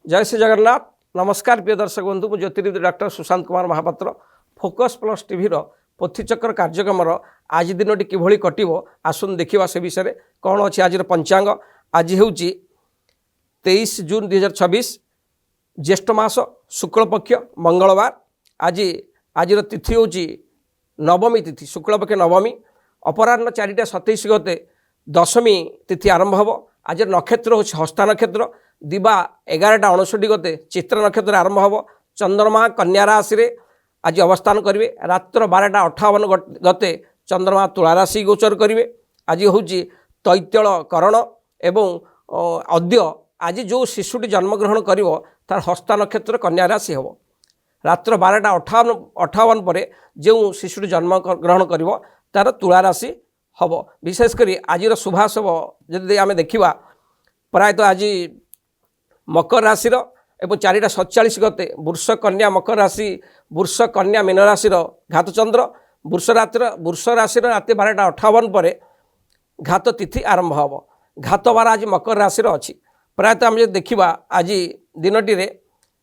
जय श्री जगन्नाथ। नमस्कार प्रिय दर्शक बंधु, मु ज्योतिर्विद doctor Sushant Kumar Mahapatra. Focus plus TV पोथीचक्र कार्यक्रम आज दिन किभली कटिबो आसुन देखिबा से विषय कौन अच्छी आज पंचांग। आज हूँ 23 जून 2026 ज्येष्ठ मास शुक्ल पक्ष मंगलवार। आज तिथि हूँ नवमी तिथि, शुक्ल पक्ष नवमी। अपराह्न 4:27 गते दशमी तिथि आरंभ हम। आज नक्षत्र हूँ हस्ता नक्षत्र। दिबा 11:59 गते चित्र नक्षत्र आरंभ हम। चंद्रमा कन्या राशि रे आज अवस्थान करेंगे। रात्र 12:58 गते चंद्रमा तुला राशि गोचर करेंगे। आज हूँ तैतल करण एवं अद्य आज जो शिशुटी जन्मग्रहण करिवो तार हस्ता नक्षत्र कन्या राशि हम। रात्र 12:58 पर जो शिशुटी जन्म ग्रहण करिवो तार तुला राशि हम। विशेषकर आज शुभाशुभ जदि आम देखा प्रायतः आज मकर राशि एवं 4:47 गते वृष कन्या मकर राशि, वृष कन्या मीन राशि घात चंद्र, वृष राशि रात 12:58 पर घात तिथि आरंभ हम। घात बार आज मकर राशि अच्छी। प्रायतः आम देखा आज दिनटी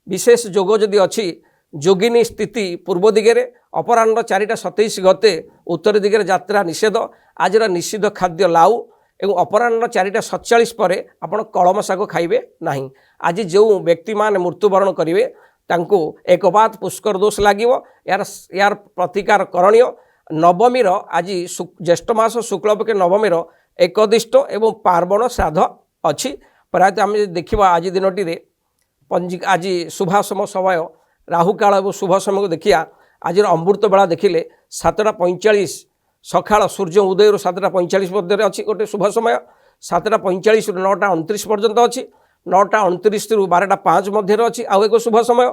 विशेष जोग जदि अच्छी जोगिनी स्थिति पूर्व दिगरे। अपराह्न 4:27 गते उत्तर दिगरे यात्रा निषेध। आज निषिद्ध खाद्य लाउ एवं अपराह्न 4:47 पर आपण कलम शाग खाइबे नहीं। आज जो व्यक्ति मान मृत्युवरण करेंगे तांको एकपात पुष्कर दोष लागिवो। यार प्रतिकार करणीय। नवमीर आज ज्येष्ठ मास शुक्ल पक्ष नवमीर एकदिष्ट एवं पार्वण श्राद्ध अच्छी। प्रायतः आम देखा आज दिनटी आज शुभाशम समय राहुकाल और शुभ समय को देखिया। आज अमृत बेला देखिले 7:45 सकाळ सूर्य उदय 7:45 मध्य अच्छी गोटे शुभ समय। 7:45 रु 9:29 पर्यंत अच्छी। 9:29 रु 12:05 मध्य अच्छी आउ एक शुभ समय।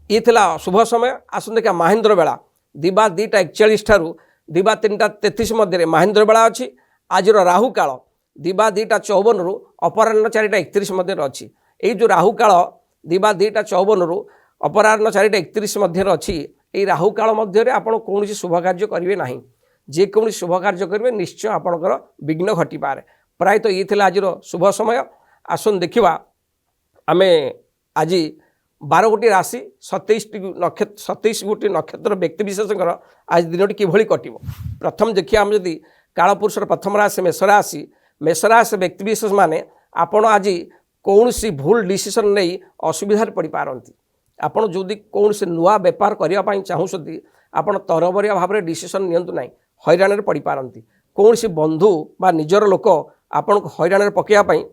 ये थिला शुभ समय। आसन देखा महेंद्र बेला दिबा 2:41 ठारू दिबा 3:33 मध्य महेंद्र बेला अच्छी। आज राहु काल दिबा 2:54 रु अपराह्न 4:31 मध्य अच्छी। ये जो राहु काल दिबा 2:54 रु अपराह्न 4:31 मध्य अच्छी। ये राहु काल मध्य आपण कौन शुभ कार्य करेंगे ना। जेको शुभ कार्य करेंगे निश्चय आपणकर विघ्न घटी पारे। प्रायतः ये थिला आज शुभ समय। आसन देखा आम आज 12 गोटी राशि 27 गोटी नक्षत्र व्यक्ति विशेषकर आज दिन किभली कटिबो। प्रथम देखिए आम जदि कालपुरुषर प्रथम राशि मेषराशि। मेषराशि व्यक्ति विशेष माने आपण आज कौन सी भूल डिसीजन नहीं असुविधा पड़ पारती। आपड़ जो कौन से नुआ बेपार करने चाहूँगी आपड़ तरबरिया भाव में डिसीजन नियंतु ना, हैरान पड़ पारती। कौन सी बंधु बा निजर लोक आपन को हैरान पकड़ापी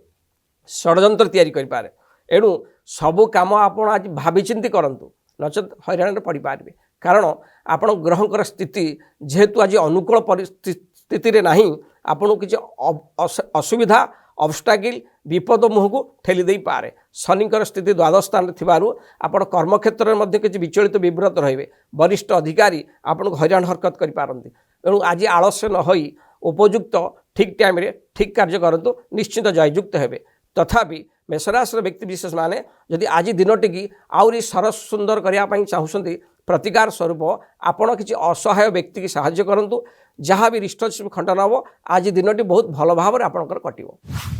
षड्यंत्र तैयारी करें। एणु सबू काम आप आज भाविचिंती करूँ नचेत हैरान पड़ पारे। कारण आपण ग्रहंकर स्थिति जेहेतु आज अनुकूल परिस्थिति ना आपन किसी असुविधा ऑब्स्टाकिल विपद मुह को ठेली दे पारे। शनिकर स्थिति द्वादश स्थान में थिबारु आपण कर्मक्षेत्र में किसी विचलित विव्रत रहिबे। वरिष्ठ अधिकारी आपन को हैरान हरकत करि पारंती। एणु आज आलस्य न होई उपयुक्त ठीक टाइम रे ठीक कार्य करंतु निश्चित जययुक्त हेबे। तथापि मेषराशि व्यक्ति विशेष माने जदि आज दिनटी की आउरी सरस सुंदर करने चाहूँगी प्रतिकार स्वरूप आपण किसी असहाय व्यक्ति की साहाय्य करंतु। जहाँ भी रिलेशनशिप खंडन हम आज दिनटी बहुत भल भाव में आपंकर कटिबो।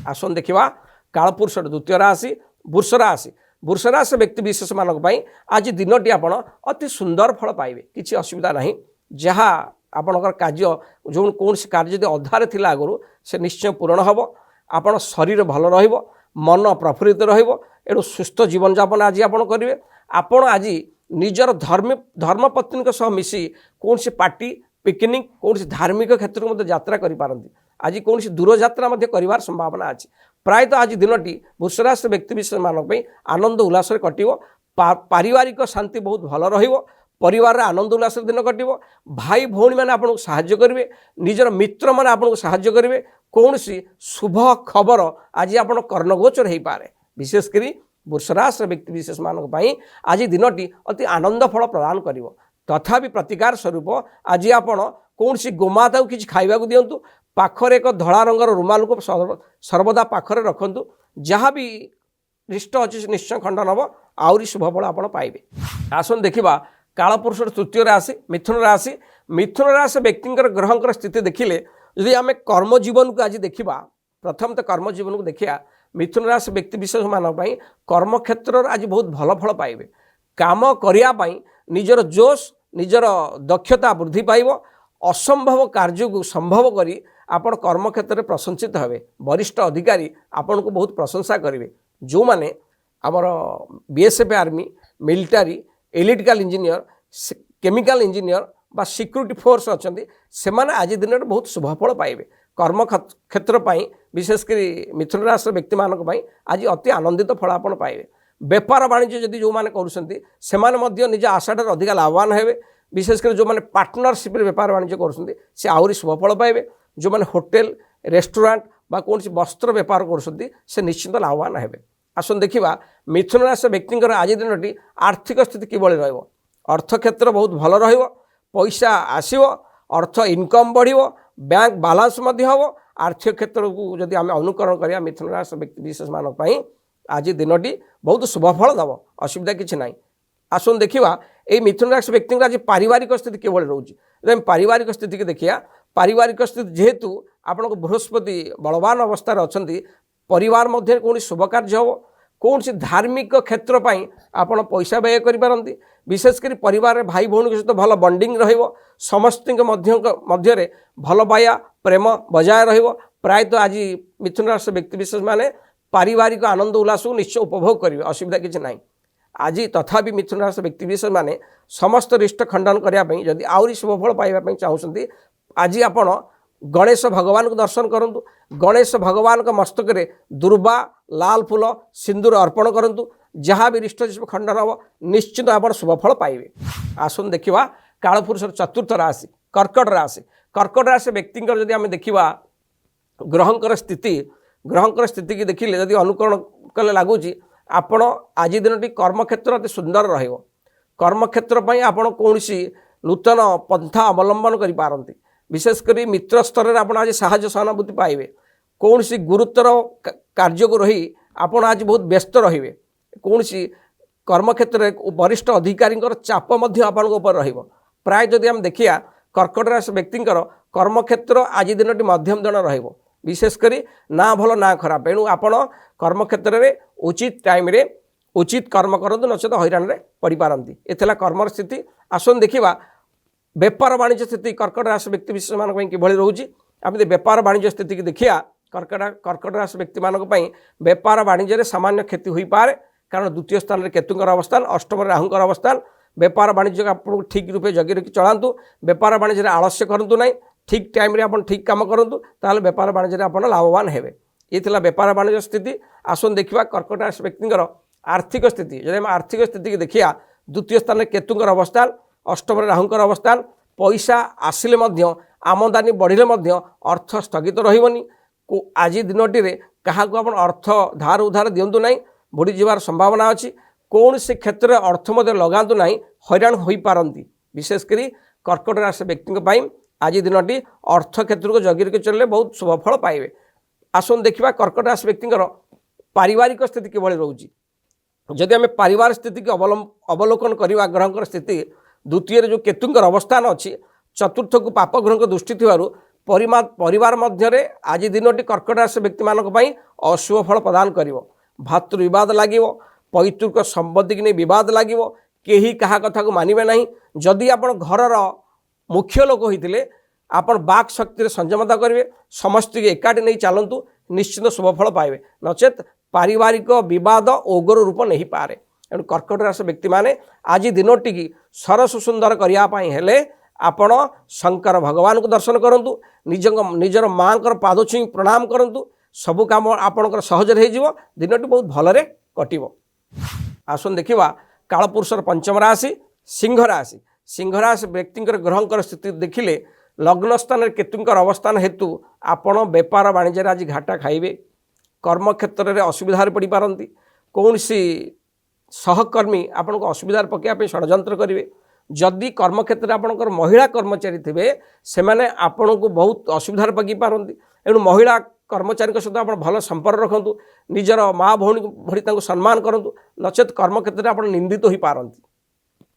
आसन देखा कालपुरुष द्वितीय राशि वृष राशि। वृष राशि व्यक्ति विशेष मानक आज दिनटी आपण अति सुंदर फल पाइबे। किसी असुविधा नहीं। जहाँ आपणकर कार्य जो कौन कार्य जब अधारे थिला आगु से निश्चय पूरण हम। आपण शरीर भल रहिबो, मन प्रफुल्लित रहिबो। एणु सुस्थ जीवन यापन आज आप करेंगे। आपण आज निजर धर्मपत्नी सह मिसी कौन सी पार्टी पिकनिक कौन सी धार्मिक क्षेत्र में यात्रा करें। आज कौन सी दूर यात्रा कर संभावना अच्छी। प्रायतः आज दिनटी वृषराशि व्यक्ति विशेष मानक आनंद उल्लास कटिबो। पारिवारिक शांति बहुत भल रहिबो। परिवार आनंद उल्लास दिन कटिबो। भाई भौणी मैंने आपको साहाय्य करेंगे। निजर मित्र मैंने आपको साहाय्य करेंगे। कौन सी शुभ खबर आज आप कर्णगोचर हो पारे। विशेषकर वृषराशि व्यक्ति विशेष मानक आज दिनटी अति आनंद फल प्रदान करिवो। तथापि प्रतिकार स्वरूप आज आपण कौन सी गोमाता को किसी खाइबा को दिंतु। पाखरे एक धला रंगर रुमाल को सर्वदा पाखरे रखंतु। जहाँ भी रिष्ट अच्छी निश्चय खंडन हम आहरी शुभ फल आप पाइबे। आसन देखा कालपुरुष तृतीय राशि मिथुन राशि। मिथुन राशि व्यक्ति ग्रहंकर स्थिति देखिले यदि आम कर्म जीवन को आज देखा प्रथम तो कर्मजीवन को देखिया मिथुन राशि व्यक्ति विशेष मान कर्म क्षेत्र आज बहुत भल फल पाइबे काम करने निजर जोश निजर दक्षता वृद्धि पाइब असंभव कार्य को संभव करी आपण कर्म क्षेत्र में प्रशंसित हेबे वरिष्ठ अधिकारी आपण को बहुत प्रशंसा करेंगे जो माने आमर BSF army military electrical engineer chemical engineer बा सिक्यूरिटी फोर्स अच्छा से आज दिन में बहुत शुभफल पाइबे कर्म क्षेत्र पाई विशेषकर मिथुन राशि व्यक्ति मानक आज अति आनंदित फल आप पाइबे बेपार वाणिज्य जदि जो मैंने कर निज आशा ठार अधिक लाभवान हेबे विशेषकर जो मैंने पार्टनरशिप बेपार वाणिज्य कर आहरी शुभफल पाइबे जो मैंने होटेल रेस्टोरेंट बा कौन वस्त्र बेपार कर निश्चित लाभवान हेबे आसन देखा मिथुन राशि व्यक्ति आज दिन आर्थिक स्थिति किभली रहिबो अर्थ क्षेत्र बहुत भल रहिबो पैसा आसिबो अर्थ इनकम बढ़िबो बैंक बालांस मध्य हम आर्थिक क्षेत्र को जदि आम अनुकरण करिया मिथुन राशि व्यक्ति विशेष मानक आज दिनटी बहुत शुभफल दब असुविधा किसी ना आसन देखा ये मिथुन राशि व्यक्ति आज पारिवारिक स्थिति किभली रोचे पारिवारिक स्थिति की देखिया पारिवारिक स्थिति जेहेतु आपण बृहस्पति बलवान अवस्था अच्छा परिवार मध्य कौन शुभ कार्य हम कौन सी धार्मिक क्षेत्र पर आप पैसा व्यय करें विशेषकर परिवार भाई भौणी सहित भल बंडिंग समस्त मध्य भल पाया प्रेम बजाय प्रायतः आज मिथुन राशि व्यक्ति विशेष माने पारिवारिक आनंद उल्लास को निश्चय उपभोग करेंगे असुविधा किसी ना आज तथापि मिथुन राशि व्यक्ति विशेष माने समस्त रिष्ट खंडन करने जदि आहरी शुभफल पाइबा चाहते आज आपण गणेश भगवान को दर्शन करूँ गणेश भगवान का मस्तक रे दुर्वा लाल फूल सिंदूर अर्पण करूँ जहाँ भी रिष्ट खंडन हम निश्चित आप शुभफल पाइबे आसन देखा कालपुरुषर चतुर्थ राशि कर्कट राशि व्यक्ति जदि आम देखा ग्रहंकर स्थिति की देखिले जदि अनुकरण कले लगुच आपण आज दिन कर्म क्षेत्र अति सुंदर कर्म क्षेत्र आपण कौन नूतन पंथा अवलंबन करें विशेषकर मित्र स्तर में आप आज साहाय्य सहानुभूति पाइबे कौन सी गुरुतर कार्य को रही आपण आज बहुत व्यस्त रे कौन सी कर्म क्षेत्र वरिष्ठ अधिकारी चाप ऊपर प्राय जदि आम देखिया कर्कट राशि व्यक्ति कर्म क्षेत्र आज दिन मध्यम दिन विशेषकर ना भल ना खराब एणु आपण कर्म क्षेत्र में उचित टाइम रे उचित कर्म करूँ नचेत हईराण में पड़ पारती एला कर्म स्थिति आसन देखा बेपार वाणिज्य स्थिति कर्कट राशि व्यक्ति विशेष मानक किभली रोचे आम बेपार वाणिज्य स्थिति की देखिया कर्कट राशि व्यक्ति मानक बेपार वाणिज्य सामान्य क्षति हो पाए कारण द्वितीय स्थान में केतुंकर अवस्थान अष्टम राहुंकर अवस्थान बेपार वाणिज्य आपको ठीक रूपे जगी रखी चलातु बेपार वाणिज्य आलस्य करूँ ना ठीक टाइम रे आपण ठीक काम करूँ ताल बेपार वाणिज्य आप लाभवान हेबे ये बेपार वाणिज्य स्थिति आसन देखा कर्कट राशि व्यक्ति आर्थिक स्थिति जब आम आर्थिक स्थिति की देखिया द्वितीय स्थान में केतुंकर अवस्थान अष्टम राहुंकर अवस्थान पैसा आसिले आमदानी बढ़िले अर्थ स्थगित रही आज दिनटी क्या अर्थ धार उधार दिंतु ना बुड़ी जीवार संभावना अच्छी कौन से क्षेत्र में अर्थ लगातु ना हैरान हो पारती विशेषकर कर्कट राशि व्यक्ति आज दिनटी अर्थ क्षेत्र को जगी रखी चलिए बहुत शुभफल पाइबे आसन देखा कर्कट राशि व्यक्ति पारिवारिक स्थिति किभली रोचे जदि आम परिवार स्थिति की अवलोकन करवा ग्रहंकर स्थिति द्वितीय जो केतुंकर अवस्थान अच्छी चतुर्थ को पाप ग्रह दृष्टि परिवार मध्य आज दिनटी कर्कट राशि व्यक्ति मानक अशुभ फल प्रदान कर भातृ विवाद लगे पैतृक संपत्ति की नहीं विवाद लगे कहीं क्या कथा को मानवे ना जदि आप घर मुख्य लोक होते आपण बाक शक्ति संयमता करेंगे समस्त एकाठी नहीं चलतु निश्चित शुभफल पाइबे नचेत पारिवारिक विवाद ओगर रूप नहीं पारे एणु कर्कट राशि व्यक्ति माने आज दिनटी की सरस सुंदर करने हेले आपण शंकर भगवान को दर्शन करूँ निजर माँ पाद छुई प्रणाम करूँ सबू काम आपणकर सहज हो दिनटी बहुत भलरे कटिबो आसन देखा कालपुरुषर पंचम राशि सिंह राशि व्यक्ति ग्रहंकर स्थिति देखिले लग्न स्थान केतुंकर अवस्थान हेतु आपण बेपार वाणिज्य आज घाटा खाइबे कर्म क्षेत्र में असुविधा पड़ पारती कौन सी सहकर्मी आपन को असुविधा पकड़ षड्यंत्र करेंगे जदि कर्म क्षेत्र में आपंकर महिला कर्मचारी थे से मैंने आपण को बहुत असुविधा पकड़ पारती एणु महिला कर्मचारी सहित आप भल संपर्क रखु निजर माँ भौणी भरी सम्मान करूँ नचेत कर्म क्षेत्र में आप निंदित हो पारती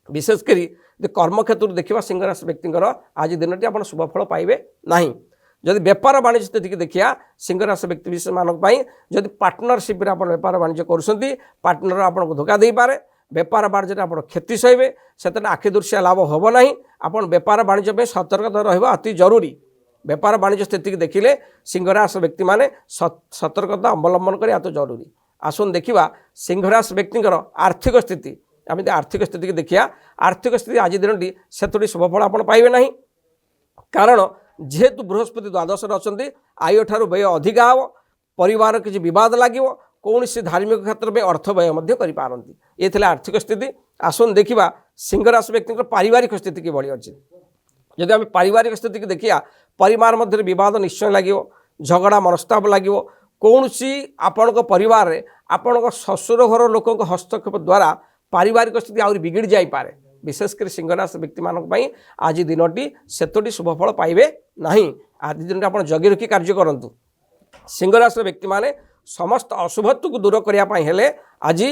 विशेषकर कर्म क्षेत्र देखा सिंह राशि व्यक्ति आज दिन टी आप शुभफल पाइबे ना जदि बेपार वाणिज्य स्थिति देखिया सिंह राशि व्यक्ति विशेष मानक जदि पार्टनरशिप रे आपण बेपार वाणिज्य करुछंती पार्टनर आपन को धोखा दे पारे बेपार वाणिज्य आप क्षति सहबे से आखि दृश्य लाभ हम ना आपन बेपार वाणिज्य में सतर्कता रहा अति जरूरी बेपार वाणिज्य स्थिति की देखिले सिंह राशि व्यक्ति माने सतर्कता अवलंबन करें तो जरूरी। आसन देखा सिंह राशि व्यक्ति आर्थिक स्थिति आम आर्थिक स्थिति की देखिया आर्थिक स्थिति आज दिन से थोड़ी शुभफल आप पाइबे ना कारण जेहेतु बृहस्पति द्वादश अच्छा आय ठारू व्यय अधिका हे परिवार किसी बद लगे कौन सी धार्मिक क्षेत्र में अर्थ व्यय करपारती ये थे आर्थिक स्थिति। आसन देखा सिंह राशि व्यक्ति पारिवारिक स्थिति किभली अच्छी जदि आम पारिवारिक स्थिति की देखिया परिवार मध्य बद निश्चय लगे झगड़ा मनस्ताप लगे कौन सी आपण परिवार में आपण ससुर घर लोक हस्तक्षेप द्वारा पारिवारिक स्थिति आहरी बिगड़ जापे विशेषकर सिंह राशि व्यक्ति मानी आज दिनटी सेतोटी शुभफल पाइबे नहीं। आज दिन आप जगी रखी कार्य करूँ सिंह राशि व्यक्ति माने समस्त अशुभत्व को दूर करने आज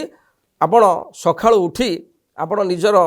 आपण सका उठी आपण निजर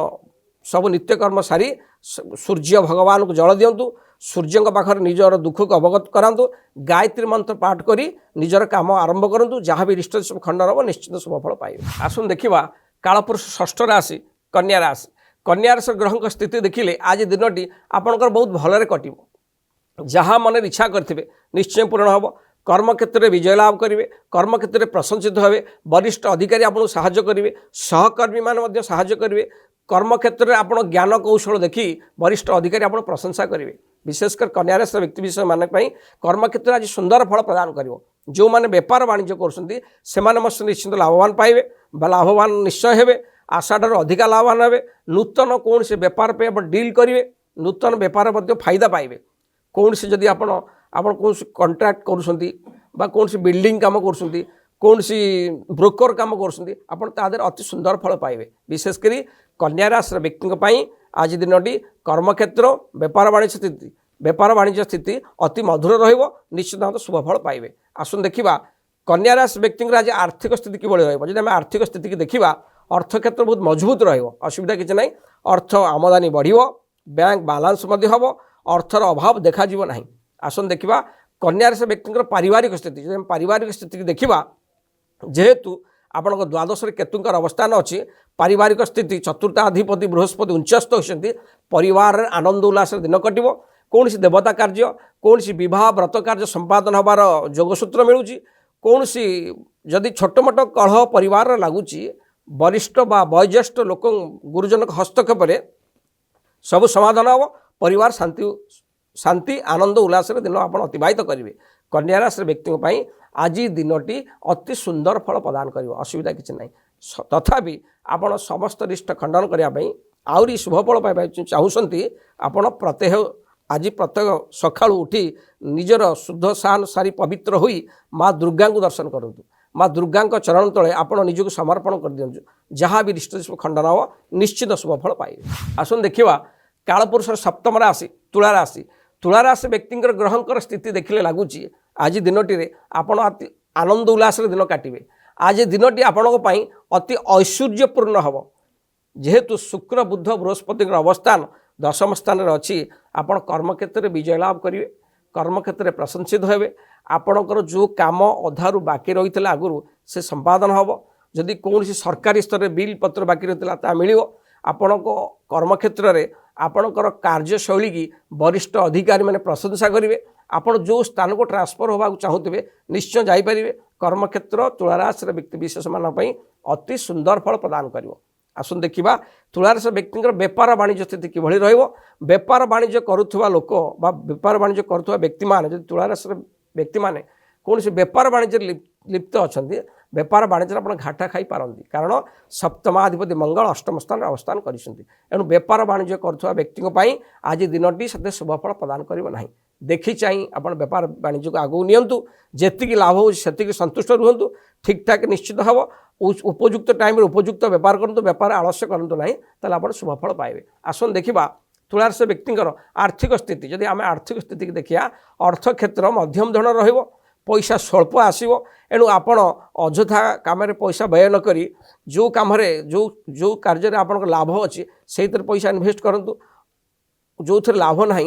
सब नित्यकर्म सारी सूर्य भगवान को जल दिंतु सूर्य पाखर निजर दुख को अवगत करातु गायत्री मंत्र पाठ करी निजर काम आरंभ करूँ जहाँ भी रिष्ट सब खंडन हम निश्चित शुभफल पाइबे। आसन देखा कालपुरुष षष्ठ राशि कन्या राशि कन्या राशि ग्रह स्थिति देखिले आज दिनटी आपणकर बहुत भलरे कटिबो जहाँ मन इच्छा करथिबे निश्चय पूर्ण हम कर्म क्षेत्र में विजय लाभ करेंगे कर्म क्षेत्र में प्रशंसित हे वरिष्ठ अधिकारी आपको साहाय्य करेंगे सहकर्मी मान साहाय्य करेंगे कर्म क्षेत्र में आप ज्ञान कौशल देखी वरिष्ठ अधिकारी आप प्रशंसा करेंगे विशेषकर कन्या राशि व्यक्ति विषय मान कर्म क्षेत्र आज सुंदर फल प्रदान कर जो मैंने बेपार वाणिज्य कर निश्चित लाभवान पाइबे लाभवान निश्चय हे आशा ठार अधिका लाभवान हे नूतन कौन से बेपार पे आप डील करेंगे नूतन बेपार फायदा पाइबे कौन से जदि आप कौन कंट्राक्ट कर कौन सी बिल्डिंग काम कर कौन सी ब्रोकर काम कर अति सुंदर फल पाइबे विशेषकर कन्या राशि व्यक्ति आज दिनटी कर्मक्षेत्र बेपार वाणिज्य स्थिति अति मधुर रश्चित भाव शुभफल पाइबे। आसन देखा कन्या राशि व्यक्ति आज आर्थिक स्थिति किभली रही आर्थिक स्थिति की देखा अर्थ क्षेत्र बहुत मजबूत रसुविधा किसी ना अर्थ आमदानी बढ़ बैंक बालांस हम अर्थर अभाव देखा ना। आसन देखा कन्या राशि व्यक्ति पारिवारिक स्थिति जब पारिवारिक स्थिति की देखा जेहेतु आपण द्वादश केतुंकर अवस्थान अच्छी पारिवारिक स्थिति चतुर्थाधिपति बृहस्पति उच्चस्थ होती परिवार आनंद उल्लास दिन कटो कौन सी देवता कार्य कौन सी विवाह व्रत कार्य संपादन होबार जोगसूत्र मिलूँ कौन सी जदि छोट मोट कलह परिवार लगुच वरिष्ठ बा वयोज्येष्ठ लोक गुरुजन हस्तक्षेप सब समाधान हम परिवार शांति आनंद उल्लास दिन आप अतिबाहित करेंगे। कन्या राशि व्यक्ति आज दिनटी अति सुंदर फल प्रदान कर असुविधा किसी ना तथापि आपण समस्त रिष्ट खंडन करने आहरी शुभफल पाइबा चाहूँगी आपण प्रत्यह आज प्रत्येक सका उठी निजर शुद्ध सान सारी पवित्र होई माँ दुर्गा को दर्शन करूँ माँ दुर्गा चरण तले आपण निजक समर्पण कर दिंतु जहाँ भी रिष्ट खंडन हम निश्चित शुभफल पाइबे। आसन देखा कालपुरुष सप्तम राशि तुला राशि व्यक्ति ग्रहंकर स्थिति देखिले लगुच आज दिनटी आपण अति आनंद उल्लास दिन काटे आज दिनटी आपण अति ऐश्वर्यपूर्ण हम जेहेतु शुक्र बुध बृहस्पति अवस्थान दशम स्थान अच्छी आपण कर्मक्षेत्र में विजय लाभ करेंगे कर्मक्षेत्र में प्रशंसित हे आपणकर जो कम अधारू बाकी रही आगुरी से संपादन हम जदि कौन सरकारी स्तर में बिल पत्र बाकी रही मिल आपण कर्मक्षेत्र में आपणकर कार्यशैली की वरिष्ठ अधिकारी मैंने प्रशंसा करेंगे आपण जो स्थान को ट्रांसफर होगा चाहूते निश्चय जापरेंगे कर्मक्षेत्र तुलाराशि व्यक्ति विशेष मानी अति सुंदर फल प्रदान कर। आसन देखा तुलाराशि व्यक्ति बेपार वाणिज्य स्थिति किभली बेपार वाणिज्य करुवा लोक बा बेपार वाणिज्य करुवा व्यक्ति मान जब तुलाराशि व्यक्ति माने कौन से बेपार वाणिज्य लिप्त अच्छा बेपार वाणिज्य आप घाटा खाई पारती कारण सप्तमाधिपति मंगल अष्टम स्थान अवस्थान करेणु बेपार वाणिज्य करुवा व्यक्ति आज दिनटी से शुभफल प्रदान करना देखी चाहिए आप बेपार वाणिज्य को आगू नियंतु जेतिकी लाभ हो संतुष्ट रुहतु ठीक ठाक निश्चित हम उपयुक्त टाइम उपयुक्त बेपार करूँ बेपार आलस्य करूँ ना ताल आप शुभफल पाइबे। आसन देखा तुलाराशि व्यक्ति आर्थिक स्थिति जदि आम आर्थिक स्थिति की देखिया अर्थ क्षेत्र मध्यम धरण रहिबो पैसा स्वल्प आसो एणु आपण अଯଥା काम पैसा व्यय न करी जो काम जो कार्य आप लाभ अच्छी से पैसा इन्वेस्ट करूँ जो थे लाभ ना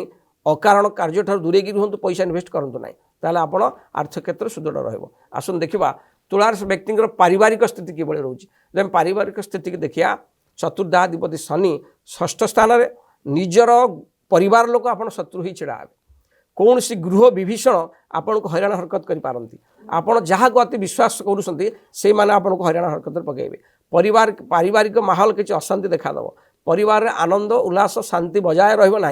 अकारण कार्य ठार दूरे रुहतु पैसा इनभेस्ट करूँ ना ताले आप आर्थिक क्षेत्र सुदृढ़ रसुन देखा तुलाराशि व्यक्ति पारिवारिक स्थिति किभली रोचे जब पारिवारिक स्थिति की देखिया चतुर्धाधिपति शनि षष्ठ स्थान में निजर परिवार लोक आप शत्रु ही छिड़ा कौन सी गृह विभीषण आपन को हैरान हरकत करें आपड़ जहाँ को अति विश्वास करें आपन को हैरान हरकत पकड़े परिवार पारिवारिक माहौल किसी अशांति देखादेव परिवार में आनंद उल्लास शांति बजाय रहा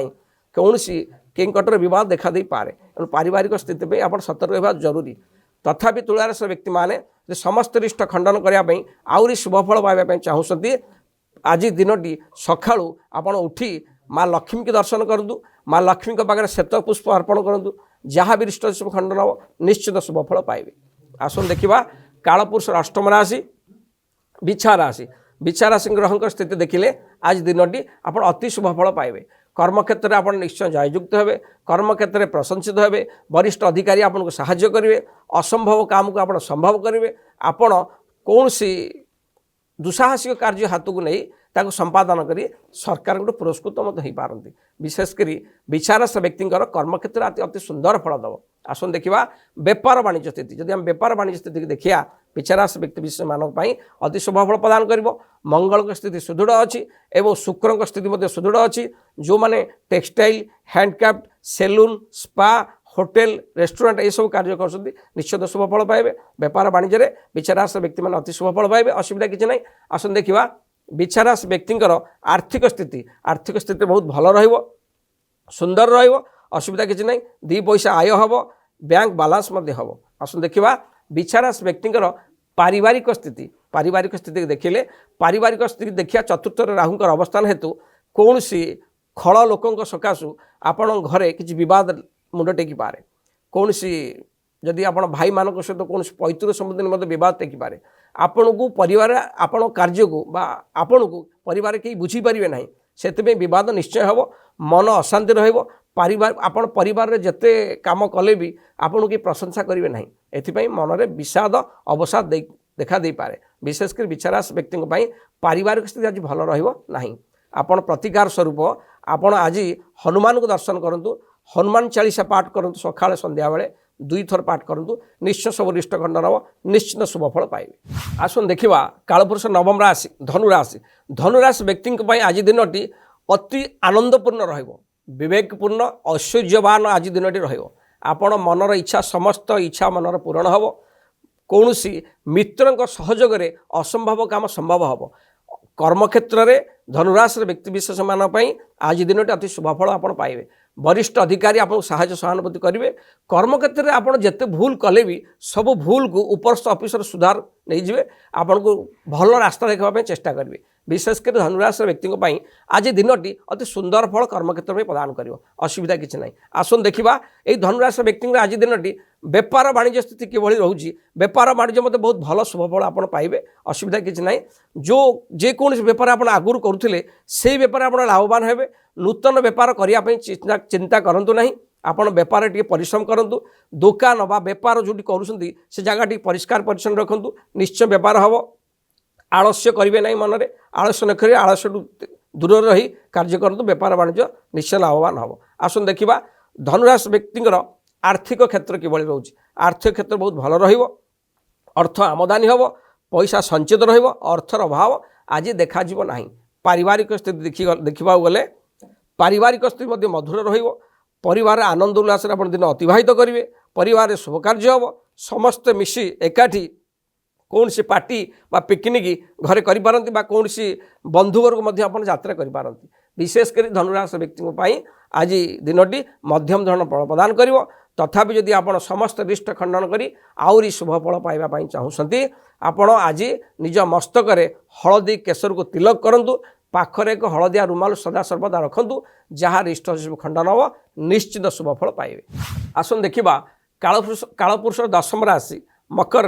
कौन सी केंकटर बहुत देखा दे पारे तेणु पारिवारिक स्थिति में आप सतर्क रहा जरूरी तथापि तुलाराशि व्यक्ति माने समस्त रिष्ट खंडन करने आहरी शुभफल पाइबा चाहूँगी आज दिनटी सका आप उठी माँ लक्ष्मी की दर्शन करूँ माँ लक्ष्मी पाखे श्वेत पुष्प अर्पण करूँ जहाँ भी रिष्ट खंडन हम निश्चित शुभफल पाइबे। आसन देखा कालपुरुष अष्टम राशि बिछा राशि ग्रह स्थिति देखिले आज दिनटी आप अति शुभफल पाइबे। कर्मक्षेत्र में आप निश्चय जययुक्त हे कर्मक्षेत्र में प्रशंसित हे वरिष्ठ अधिकारी आपको साहाय्य करेंगे असंभव काम को आप संभव करेंगे आपण कौन सी दुस्साहसिक कार्य हाथ को नहीं ताको संपादन करी सरकार को पुरस्कृत हो पारती विशेषकर विचारस व्यक्ति कर्मक्षेत्र अति सुंदर फल दब। आसन देखा बेपार वाणिज्य स्थिति जदि हम बेपार वाणिज्य स्थिति की देखिया विचारस व्यक्ति विशेष मानक अति शुभफल प्रदान कर मंगल स्थिति सुदृढ़ अच्छी एवं शुक्र स्थिति सुदृढ़ अच्छी जो मैंने textile handcraft salon spa hotel restaurant ये सब कार्य कर निश्चित शुभफल पाइबे। बेपार वाणिज्य विचारस व्यक्ति मैंने अति शुभफल पाइबे असुविधा किसी ना। आसन देखा विचारस व्यक्ति आर्थिक स्थिति बहुत भल रुंदर असुविधा किसी ना दी पैसा आय हम बैंक बालांस हम। आसन देखा विचारस व्यक्ति पारिवारिक स्थिति देखिले पारिवारिक स्थिति देखिया चतुर्थ राहु अवस्थान हेतु कौन सी खल लोकों सकाशु आपण घरे किसी बद मुंड टेकी पारे कौन सी जदि आप भाई मान सहित कौन पैतृक संबंधी बद टेकी पारे आपण को परिवार आपण कार्य को आपण को परिवार कहीं बुझीपारे ना से बद निश्चय हम मन अशांति रहिबार आपण परिवार रे जते काम कले भी आपण की प्रशंसा करेंगे ना एथिपाई मन में विषाद अवसाद देखा दे पारे विशेषकर विचारस व्यक्ति पारिवारिक स्थिति आज भल रहा आपण प्रतिकार स्वरूप आपण आज हनुमान को दर्शन करूँ हनुमान चालीसा पाठ करूँ सकाଳେ संध्या बेले 2 थर पाठ करूँ निश्चय सब रिष्ट खंडन हम निश्चित शुभफल पाइबे। आसन देखा कालपुरुष नवम राशि धनुराशि व्यक्ति आज दिनटी अति आनंदपूर्ण रवेकपूर्ण ऐश्वर्यवान आज दिनटी आपण मनर इच्छा समस्त इच्छा मनर पूरण हम कौन सी मित्र सहयोग में असंभव काम संभव हम कर्मक्षेत्र में धनुराशि व्यक्ति विशेष मानी आज दिनटी अति शुभफल आप पाइबे। वरिष्ठ अधिकारी आपको साहाय्य सहानुभूति करेंगे कर्मक्षेत्र में आप जिते भूल कले भी सब भूल को उपरस्थ ऑफिसर सुधार नहीं जाए आपन को भल रास्ता देखापी चेष्टा करेंगे। विशेषकर धनुराशि व्यक्ति आज दिनटी अति सुंदर फल कर्मक्षेत्र में प्रदान कर असुविधा किसी ना। आसन देखा ये धनुराशि व्यक्ति आज दिनटी बेपार वाणिज्य स्थिति किभली रोचे बेपार वाणिज्य मत बहुत भल शुभफल आप पाइबे असुविधा किसी ना। जो जेकोसी बेपार आप आगुरी करुले से बेपार आप लाभवान हेबे नूतन बेपार करने चिंता करूँ ना आपण बेपार टे परिश्रम करूँ दुकान बा बेपार जो करुँच से जगह टी परिष्कार परिच्छन्न रखुँ निश्चय बेपार हम आलस्य करेंगे ना मन में आलस्य न करें आलस्य दूर रही कार्य करूँ बेपार वाणिज्य निश्चय लाभवान हम। आसन देखा धनुराशि व्यक्ति आर्थिक क्षेत्र किभली रोचे आर्थिक क्षेत्र बहुत भल अर्थ आमदानी हम पैसा संचित रर्थर अभाव आज देखा ना। पारिवारिक स्थिति देखा गले पारिवारिक स्थिति मधुर परिवार आनंद उल्लास दिन अतिवाहित करेंगे परिवार शुभ कार्य हम समस्त मिसी एकाठी कौन सी पार्टी बा पिकनिक घरे करें कौन सी बंधु घर आप यात्रा करें विशेषकर धनुराशि व्यक्ति आज दिनटी मध्यम धरण फल प्रदान कर तथापि जदि आप समस्त रिष्ट खंडन करी आहरी शुभफल पाइबा चाहूँगी आपण आज निज मस्तक हलदी केसर को तिलक करूँ पाखरे एक हलदिया रुमाल सदा सर्वदा रखुँ जहाँ रिष्ट खंडन हम निश्चित शुभफल पाइबे। आसन देखा कालपुरुष दशम राशि मकर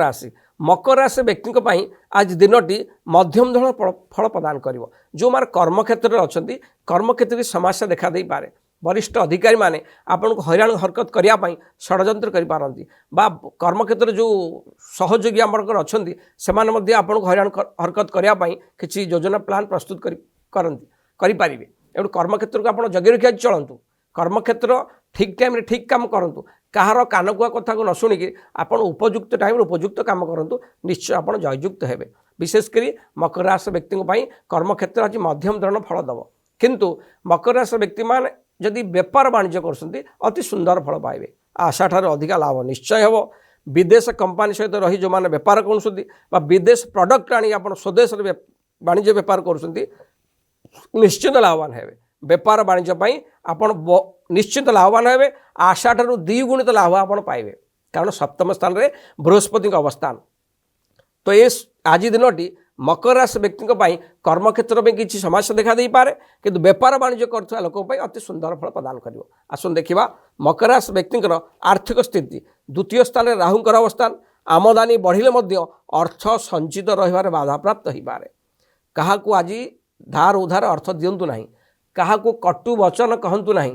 राशि व्यक्ति आज दिनटी मध्यम धरण फल प्रदान कर जो मार कर्मक्षेत्र अच्छा कर्मक्षेत्र की समस्या देखा दे पारे वरिष्ठ अधिकारी माने आपन को हैरान हरकत करने षड्यंत्र करिपारंती बा कर्मक्षेत्र जो सहयोगी आमर अच्छा से आपन को हैरान हरकत करने किसी योजना प्लान प्रस्तुत करें एणु कर्मक्षेत्र को आप जगे रखिया चलतु कर्मक्षेत्र ठीक टाइम रे ठीक काम करूँ कହାର कानकुआ कथा को न शुणिकी आपण उपयुक्त टाइम उपयुक्त काम करूँ निश्चय आप जययुक्त हे विशेषकर मकर राशि व्यक्ति कर्मक्षेत्र आज मध्यम धरण फल दब किंतु मकर राशि व्यक्ति मान जदि बेपार वाणिज्य कर अति सुंदर फल पाइबे आशा ठार अधिक लाभ निश्चय हे विदेश कंपानी सहित रही जो मैंने बेपार कर विदेश प्रडक्ट आनी आप स्वदेश वाणिज्य बेपार कर निश्चित लाभवान हे बेपार वाणिज्य आपण निश्चित लाभवान हे आशा ठार द्विगुणित लाभ आप पाइबे कारण सप्तम स्थान में बृहस्पति अवस्थान तो ये आज दिनटी मकर राशि व्यक्ति कर्मक्षेत्र में किसी समस्या देखा दे पारे किंतु बेपार वाणिज्य कर लोक अति सुंदर फल प्रदान कर आसन देखा मकर राशि व्यक्ति आर्थिक स्थिति द्वितीय स्थान में राहुंकर अवस्थान आमदानी बढ़िले अर्थ संचित रही बाधा प्राप्त हो पारे क्या आज धार उधार अर्थ दिंतु ना क्या कटु वचन कहतु ना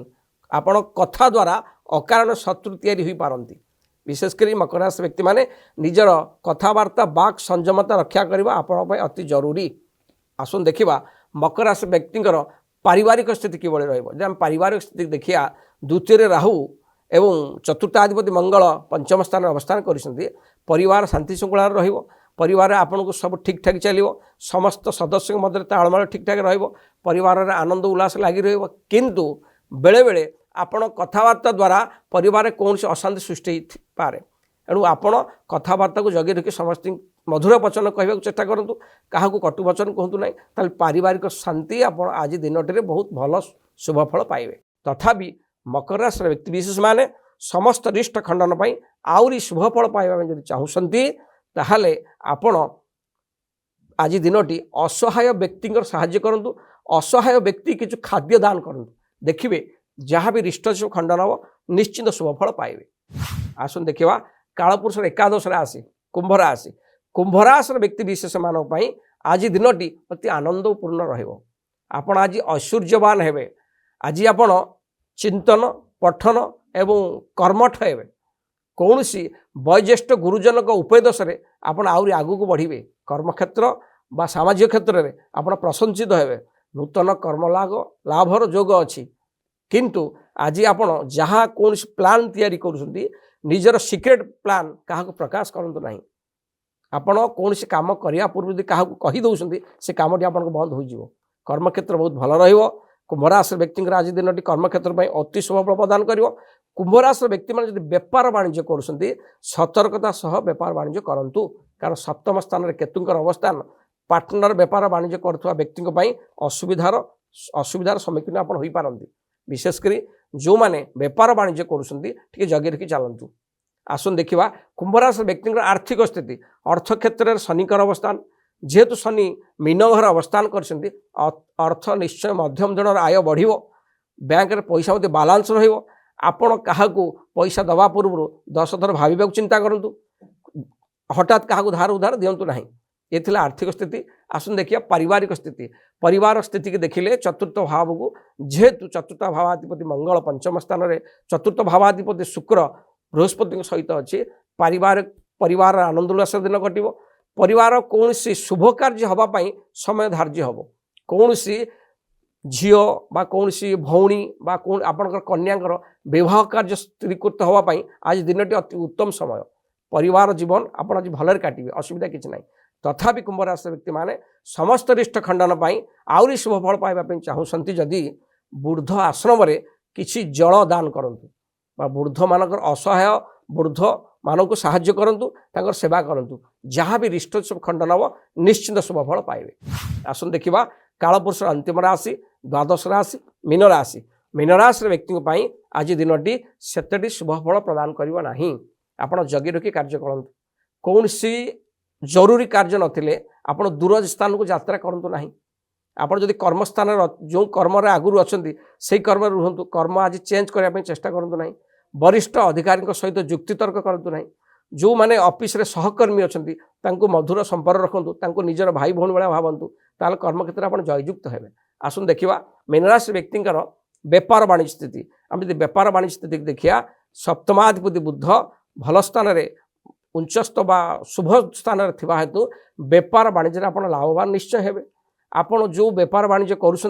आपण कथा द्वारा अकारण शत्रु तैयारी पारती विशेषकर मकर राशि व्यक्ति माने निजर कथबार्ता बाक संयमता रक्षा करने आपण अति जरूरी आसन देखा मकर राशि व्यक्ति पारिवारिक स्थिति किभली रही पारिवारिक स्थिति देखिया द्वितीय राहु एवं चतुर्थाधिपति मंगल पंचम स्थान अवस्थान कर परिवार शांति श्रृंखला परिवार आपन को सब ठीक ठाक चलो समस्त सदस्य मध्य तालमेल ठीक ठाक परिवार आनंद उल्लास लगी किंतु बेले बेले आपण कथबार्ता द्वारा परिवार कौन से अशांति सृष्टि पारे एणु आपण कथबार्ता को जगे रखी समस्त मधुर वचन कहवाक चेष्टा करूँ क्या कटु वचन कहतु ना ताल पारिवारिक शांति आप आज दिनटे बहुत भल शुभफल पाइबे तथापि मकर राशि व्यक्ति विशेष माने समस्त रिष्ट खंडन पर आहरी शुभफल पाइबा जब चाहूँगी ताहले आपण आज दिनटी असहाय व्यक्ति साहाय्य करूँ असहाय व्यक्ति किछु खाद्य दान करूँ देखिए जहाँ भी रिष्ट खंडन हम निश्चित शुभफल पाइबे आसन देखा कालपुरुष एकादश राशि कुंभ राशि व्यक्ति विशेष मानक आज दिनटी अति आनंदपूर्ण रहा आज ऐश्वर्यवान हे आज आपण चिंतन पठन एवं कर्मठ हे कौन सी वयोज्येष्ठ गुरुजन उपदेश आपण आहरी आगू बढ़े कर्मक्षेत्र बा सामाजिक क्षेत्र में आपण प्रशंसित हे नूतन कर्म लाभर जोग अच्छी किंतु आज आपण जहाँ कौन प्लान तैयारी करुँच निजर सिक्रेट प्लान क्या प्रकाश करूँ ना आपण कौन काम करने पूर्व क्या कहीदे से कमटी आप बंद हो कर्मक्षेत्र बहुत भल रहा कुंभराशि व्यक्ति आज दिन कर्मक्षेत्र अति शुभ प्रदान कर कुंभराशि व्यक्ति मैंने बेपार वाणिज्य कर सतर्कता सह बेपार वाणिज्य करूँ कारण सप्तम स्थान में केतुंकर अवस्थान पार्टनर बेपार वाणिज्य करुवा व्यक्ति असुविधार सम्मुखीन आप हो पारती विशेषकर जो मैंने बेपार वाणिज्य कर जगे रखी चलतु आसन देखा कुंभराशि व्यक्ति आर्थिक स्थिति अर्थ क्षेत्र में शनिकर अवस्थान जेहेतु शनि मीन घर अवस्थान कर अर्थ निश्चय मध्यम धरण आय बढ़ बैंक पैसा मत बालांस आपण क्या पैसा दवा पूर्व 10 थर भाव चिंता करूँ हठात क्या धार उधार दिंतु ना ये आर्थिक स्थिति आसन देखिए पारिवारिक स्थिति परिवार स्थिति की देखिले चतुर्थ भाव को जेहेतु चतुर्थ भावाधिपति मंगल पंचम स्थान में चतुर्थ भावाधिपति शुक्र बृहस्पति सहित अच्छे परिवार आनंद उल्लास दिन कटो परिवार कौन सी शुभ कार्य हाँपाई समय धार्य हम कौन सी झील बा कौन सी भौणी बा कौन आपणकर कन्या विवाह कार्य स्थिरीकृत हाँपाई आज दिन अति उत्तम समय परिवार जीवन आप आज भलरे काटे असुविधा किसी ना तथापि कुंभराशि व्यक्ति माने समस्त रिष्ट खंडन पर आहरी शुभफल पाइबा चाहूँगी जदि वृद्ध आश्रम किसी जल दान करंतु बा वृद्ध मानकर असहाय वृद्ध मानक साहाय्य करंतु सेवा करंतु जहाँ भी रिष्ट खंडन हम निश्चित शुभफल पाइबे आसन देखा कालपुरुष अंतिम राशि द्वादश राशि मीन राशि व्यक्ति आज दिनटी सेतटी शुभफल प्रदान करिबो नाही आपण जगी रखी कार्य करंतु कौन सी जरूरी कार्य नथिले आपण दूर स्थान को यात्रा करंतु नाही आपण जदि कर्मस्थान जो कर्म आगुरी अच्छी से कर्म रुहतु कर्म आज चेंज करने चेष्टा करंतु नाही वरिष्ठ अधिकारी सहित जुक्तितर्क करंतु नाही जो माने ऑफिस रे सहकर्मी अच्छी मधुर संपर्क रखु निजर भाई भौणी भाया भावतु ताल कर्मक्षेत्र आप जययुक्त हे आसन देखा मीनराशि व्यक्ति बेपार वाणिज्य स्थिति आम यदि बेपार वाणिज्य स्थिति देखिया सप्तमाधिपति बुध भल स्थान में उच्चस्थ बा शुभ स्थान थिबा हेतु बेपार वाणिज्य आप लाभवान निश्चय हे आपण जो बेपार वाणिज्य करुँच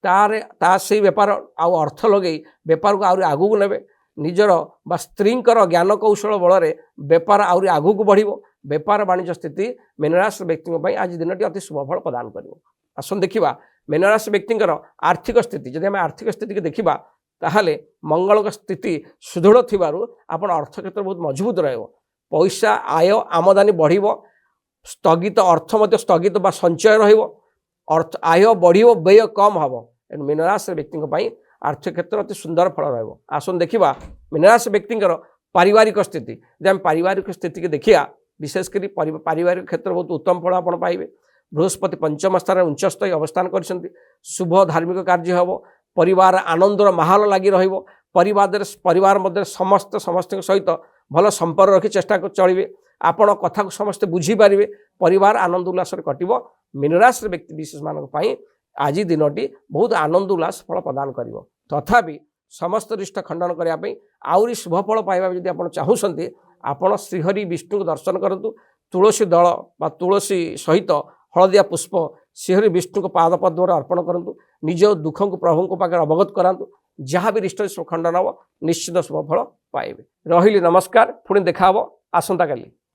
ସେଇ ବେପାର ଆଉ ଅର୍ଥ ଲଗେଇ ବେପାରକୁ ଆହୁରି ଆଗକୁ ନେବେ। ନିଜର ବା ସ୍ତ୍ରୀଙ୍କର ଜ୍ଞାନ କୌଶଳ ବଳରେ ବେପାର ଆହୁରି ଆଗକୁ ବଢ଼ିବ। ବେପାର ବାଣିଜ୍ୟ ସ୍ଥିତି ମୀନରାଶି ବ୍ୟକ୍ତିଙ୍କ ପାଇଁ ଆଜି ଦିନଟି ଅତି ଶୁଭଫଳ ପ୍ରଦାନ କରିବ। ଆସନ୍ତୁ ଦେଖିବା ମୀନରାଶି ବ୍ୟକ୍ତିଙ୍କର ଆର୍ଥିକ ସ୍ଥିତି। ଯଦି ଆମେ ଆର୍ଥିକ ସ୍ଥିତିକୁ ଦେଖିବା ତାହେଲେ ମଙ୍ଗଳଙ୍କ ସ୍ଥିତି ସୁଦୃଢ଼ ଥିବାରୁ ଆପଣ ଅର୍ଥ କ୍ଷେତ୍ର ବହୁତ ମଜବୁତ ରହିବ। ପଇସା ଆୟ ଆମଦାନୀ ବଢ଼ିବ। ସ୍ଥଗିତ ଅର୍ଥ ମଧ୍ୟ ସ୍ଥଗିତ ବା ସଞ୍ଚୟ ରହିବ। ଅର୍ଥ ଆୟ ବଢ଼ିବ, ବ୍ୟୟ କମ୍ ହେବ। ଏଣୁ ମୀନରାଶି ବ୍ୟକ୍ତିଙ୍କ ପାଇଁ ଆର୍ଥିକ କ୍ଷେତ୍ର ଅତି ସୁନ୍ଦର ଫଳ ରହିବ। ଆସନ୍ତୁ ଦେଖିବା ମୀନରାଶି ବ୍ୟକ୍ତିଙ୍କର ପାରିବାରିକ ସ୍ଥିତି। ଯଦି ଆମେ ପାରିବାରିକ ସ୍ଥିତିକି ଦେଖିବା, ବିଶେଷ କରି ପାରିବାରିକ କ୍ଷେତ୍ର ବହୁତ ଉତ୍ତମ ଫଳ ଆପଣ ପାଇବେ। ବୃହସ୍ପତି ପଞ୍ଚମ ସ୍ଥାନରେ ଉଚ୍ଚସ୍ଥ ହୋଇ ଅବସ୍ଥାନ କରିଛନ୍ତି। ଶୁଭ ଧାର୍ମିକ କାର୍ଯ୍ୟ ହେବ। ପରିବାର ଆନନ୍ଦର ମାହୋଲ ଲାଗି ରହିବ। ପରିବାର ମଧ୍ୟରେ ସମସ୍ତଙ୍କ ସହିତ ଭଲ ସମ୍ପର୍କ ରଖି ଚେଷ୍ଟା ଚଳିବେ। ଆପଣ କଥାକୁ ସମସ୍ତେ ବୁଝିପାରିବେ। ପରିବାର ଆନନ୍ଦ ଉଲ୍ଲାସରେ କଟିବ। ମୀନରାଶିର ବ୍ୟକ୍ତି ବିଶେଷମାନଙ୍କ ପାଇଁ ଆଜି ଦିନଟି ବହୁତ ଆନନ୍ଦ ଉଲ୍ଲାସ ଫଳ ପ୍ରଦାନ କରିବ। ତଥାପି ସମସ୍ତ ରିଷ୍ଟ ଖଣ୍ଡନ କରିବା ପାଇଁ ଆହୁରି ଶୁଭଫଳ ପାଇବା ଯଦି ଆପଣ ଚାହୁଁଛନ୍ତି, ଆପଣ ଶ୍ରୀହରି ବିଷ୍ଣୁଙ୍କୁ ଦର୍ଶନ କରନ୍ତୁ। ତୁଳସୀ ଦଳ ବା ତୁଳସୀ ସହିତ ହଳଦିଆ ପୁଷ୍ପ ଶ୍ରୀହରି ବିଷ୍ଣୁଙ୍କ ପାଦପଦ୍ମରେ ଅର୍ପଣ କରନ୍ତୁ। ନିଜ ଦୁଃଖକୁ ପ୍ରଭୁଙ୍କ ପାଖରେ ଅବଗତ କରାନ୍ତୁ। ଯାହା ବି ରିଷ୍ଟ ଖଣ୍ଡନ ହେବ ନିଶ୍ଚିତ ଶୁଭଫଳ ପାଇବେ। ରହିଲି, ନମସ୍କାର। ପୁଣି ଦେଖା ହେବ ଆସନ୍ତାକାଲି।